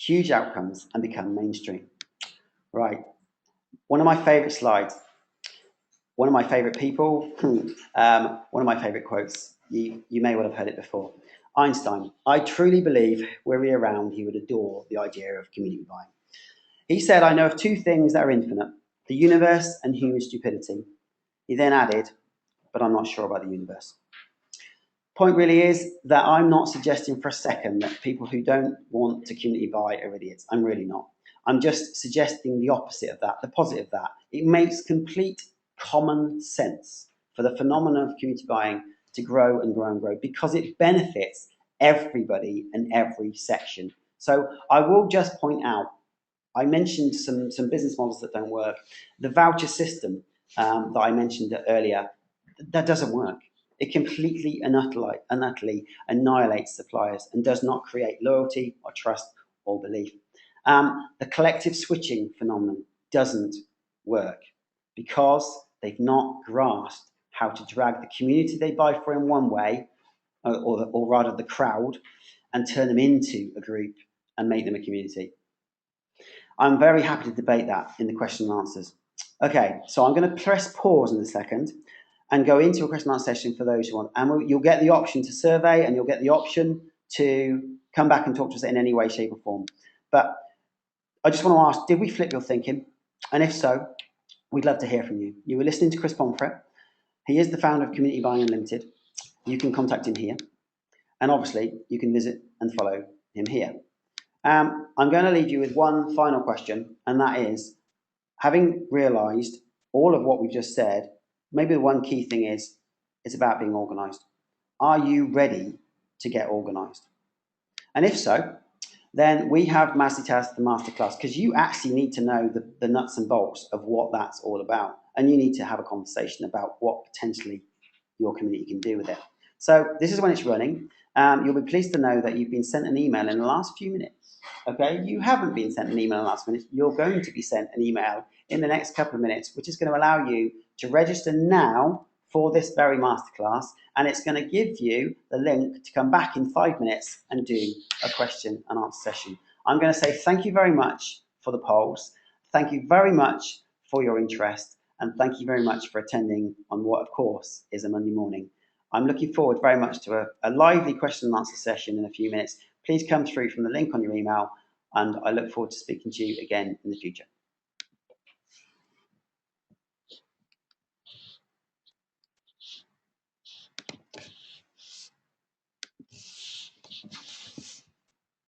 huge outcomes, and become mainstream. Right. One of my favorite slides, one of my favorite people, one of my favorite quotes. You may well have heard it before. Einstein, I truly believe were he around, he would adore the idea of community buying. He said, I know of two things that are infinite, the universe and human stupidity. He then added, but I'm not sure about the universe. Point really is that I'm not suggesting for a second that people who don't want to community buy are idiots. I'm really not. I'm just suggesting the opposite of that, the positive of that. It makes complete common sense for the phenomenon of community buying to grow and grow and grow because it benefits everybody in every section. So I will just point out, I mentioned some business models that don't work. The voucher system that I mentioned earlier, that doesn't work. It completely and utterly annihilates suppliers and does not create loyalty or trust or belief. The collective switching phenomenon doesn't work because they've not grasped how to drag the community they buy for in one way, or rather the crowd, and turn them into a group and make them a community. I'm very happy to debate that in the question and answers. Okay, so I'm going to press pause in a second and go into a question and answer session for those who want. And you'll get the option to survey and you'll get the option to come back and talk to us in any way, shape or form. But I just want to ask, did we flip your thinking? And if so, we'd love to hear from you. You were listening to Chris Pomfret. He is the founder of Community Buying Unlimited. You can contact him here. And obviously, you can visit and follow him here. I'm going to leave you with one final question, and that is, having realised all of what we've just said, maybe the one key thing is, it's about being organised. Are you ready to get organised? And if so, then we have Mazitas, the masterclass, because you actually need to know the nuts and bolts of what that's all about. And you need to have a conversation about what potentially your community can do with it. So this is when it's running. You'll be pleased to know that you've been sent an email in the last few minutes. Okay, you haven't been sent an email in the last minute. You're going to be sent an email in the next couple of minutes, which is going to allow you to register now for this very masterclass, and it's going to give you the link to come back in 5 minutes and do a question and answer session. I'm going to say thank you very much for the polls. Thank you very much for your interest, and thank you very much for attending on what, of course, is a Monday morning. I'm looking forward very much to a lively question and answer session in a few minutes. Please come through from the link on your email, and I look forward to speaking to you again in the future.